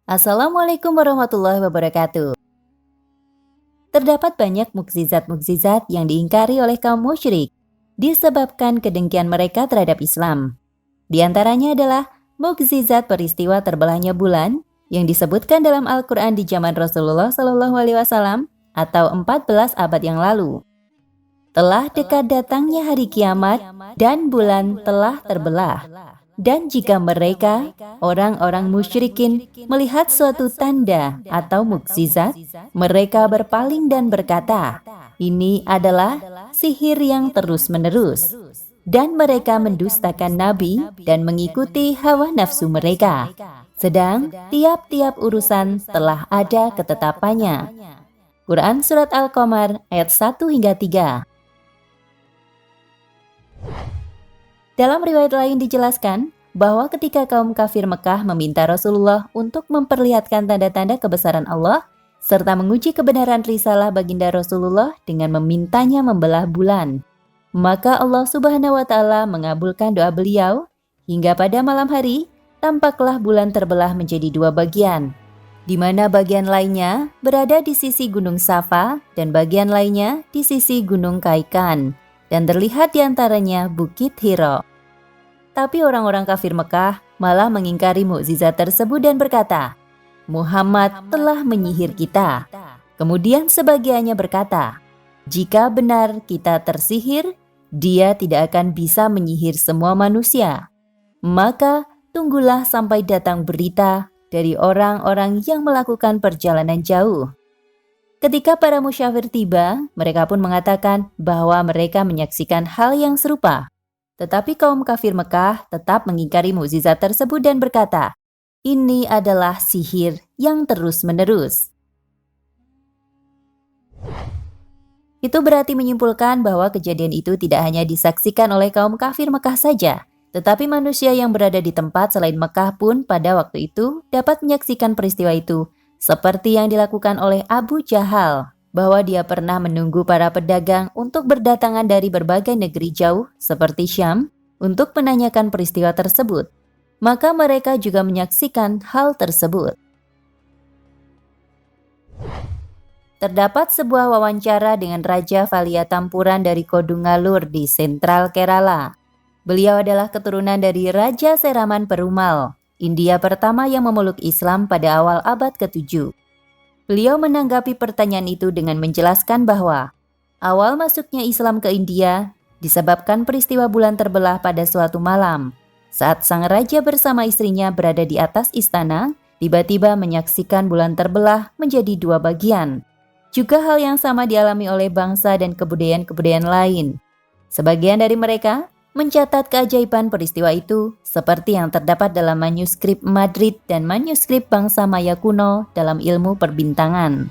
Assalamualaikum warahmatullahi wabarakatuh. Terdapat banyak mukjizat-mukjizat yang diingkari oleh kaum musyrik disebabkan kedengkian mereka terhadap Islam. Di antaranya adalah mukjizat peristiwa terbelahnya bulan yang disebutkan dalam Al-Quran di zaman Rasulullah SAW atau 14 abad yang lalu. Telah dekat datangnya hari kiamat dan bulan telah terbelah. Dan jika mereka, orang-orang musyrikin, melihat suatu tanda atau mukjizat, mereka berpaling dan berkata, "Ini adalah sihir yang terus-menerus." Dan mereka mendustakan Nabi dan mengikuti hawa nafsu mereka. Sedang tiap-tiap urusan telah ada ketetapannya. Quran Surat Al-Qamar ayat 1 hingga 3. Dalam riwayat lain dijelaskan bahwa ketika kaum kafir Mekah meminta Rasulullah untuk memperlihatkan tanda-tanda kebesaran Allah, serta menguji kebenaran risalah baginda Rasulullah dengan memintanya membelah bulan, maka Allah Subhanahu wa Ta'ala mengabulkan doa beliau, hingga pada malam hari tampaklah bulan terbelah menjadi dua bagian, di mana bagian lainnya berada di sisi Gunung Safa dan bagian lainnya di sisi Gunung Kaikan, dan terlihat di antaranya Bukit Hiro. Tapi orang-orang kafir Mekah malah mengingkari mukjizat tersebut dan berkata, "Muhammad telah menyihir kita." Kemudian sebagiannya berkata, "Jika benar kita tersihir, dia tidak akan bisa menyihir semua manusia. Maka tunggulah sampai datang berita dari orang-orang yang melakukan perjalanan jauh." Ketika para musyafir tiba, mereka pun mengatakan bahwa mereka menyaksikan hal yang serupa. Tetapi kaum kafir Mekah tetap mengingkari mukjizat tersebut dan berkata, "Ini adalah sihir yang terus-menerus." Itu berarti menyimpulkan bahwa kejadian itu tidak hanya disaksikan oleh kaum kafir Mekah saja, tetapi manusia yang berada di tempat selain Mekah pun pada waktu itu dapat menyaksikan peristiwa itu, seperti yang dilakukan oleh Abu Jahal, bahwa dia pernah menunggu para pedagang untuk berdatangan dari berbagai negeri jauh seperti Syam untuk menanyakan peristiwa tersebut. Maka mereka juga menyaksikan hal tersebut. Terdapat sebuah wawancara dengan Raja Valiatampuran dari Kodungalur di Sentral Kerala. Beliau adalah keturunan dari Raja Seraman Perumal, India pertama yang memeluk Islam pada awal abad ke-7. Beliau menanggapi pertanyaan itu dengan menjelaskan bahwa awal masuknya Islam ke India disebabkan peristiwa bulan terbelah pada suatu malam. Saat sang raja bersama istrinya berada di atas istana, tiba-tiba menyaksikan bulan terbelah menjadi dua bagian. Juga hal yang sama dialami oleh bangsa dan kebudayaan-kebudayaan lain. Sebagian dari mereka mencatat keajaiban peristiwa itu seperti yang terdapat dalam manuskrip Madrid dan manuskrip bangsa Maya kuno dalam ilmu perbintangan.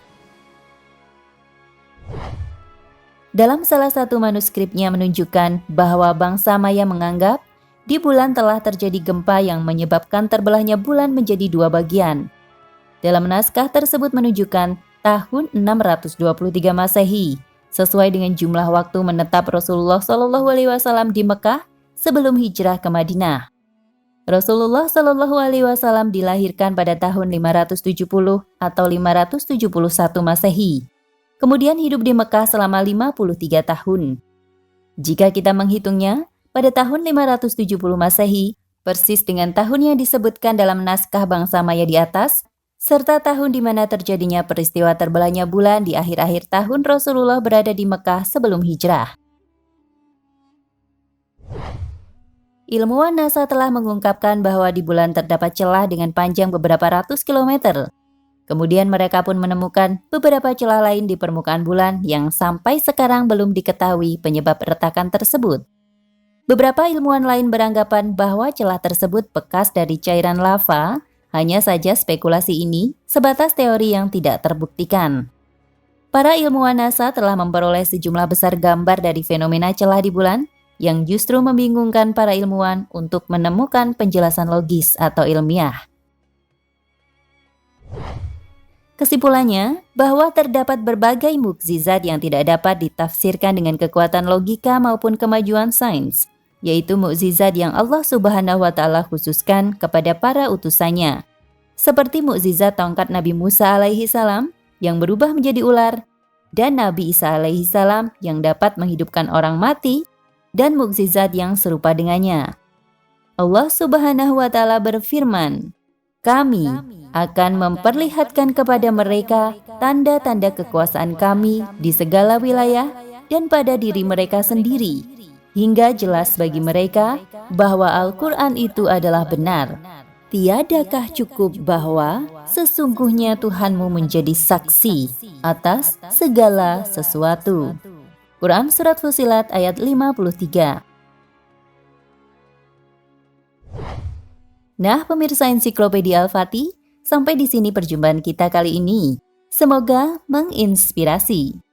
Dalam salah satu manuskripnya menunjukkan bahwa bangsa Maya menganggap di bulan telah terjadi gempa yang menyebabkan terbelahnya bulan menjadi dua bagian. Dalam naskah tersebut menunjukkan tahun 623 Masehi, sesuai dengan jumlah waktu menetap Rasulullah SAW di Mekah sebelum hijrah ke Madinah. Rasulullah SAW dilahirkan pada tahun 570 atau 571 Masehi. Kemudian hidup di Mekah selama 53 tahun. Jika kita menghitungnya, pada tahun 570 Masehi, persis dengan tahun yang disebutkan dalam naskah bangsa Maya di atas, serta tahun di mana terjadinya peristiwa terbelahnya bulan di akhir-akhir tahun Rasulullah berada di Mekah sebelum hijrah. Ilmuwan NASA telah mengungkapkan bahwa di bulan terdapat celah dengan panjang beberapa ratus kilometer. Kemudian mereka pun menemukan beberapa celah lain di permukaan bulan yang sampai sekarang belum diketahui penyebab retakan tersebut. Beberapa ilmuwan lain beranggapan bahwa celah tersebut bekas dari cairan lava. Hanya saja spekulasi ini sebatas teori yang tidak terbuktikan. Para ilmuwan NASA telah memperoleh sejumlah besar gambar dari fenomena celah di bulan yang justru membingungkan para ilmuwan untuk menemukan penjelasan logis atau ilmiah. Kesimpulannya, bahwa terdapat berbagai mukjizat yang tidak dapat ditafsirkan dengan kekuatan logika maupun kemajuan sains, yaitu mukjizat yang Allah Subhanahu wa Ta'ala khususkan kepada para utusannya. seperti mukjizat tongkat Nabi Musa alaihi salam yang berubah menjadi ular, dan Nabi Isa alaihi salam yang dapat menghidupkan orang mati, dan mukjizat yang serupa dengannya. Allah Subhanahu wa Ta'ala berfirman, "Kami akan memperlihatkan kepada mereka tanda-tanda kekuasaan Kami di segala wilayah dan pada diri mereka sendiri, hingga jelas bagi mereka bahwa Al-Quran itu adalah benar. Tiadakah cukup bahwa sesungguhnya Tuhanmu menjadi saksi atas segala sesuatu?" Quran Surat Fussilat ayat 53. Nah, pemirsa Ensiklopedia Al-Fatih, sampai di sini perjumpaan kita kali ini. Semoga menginspirasi.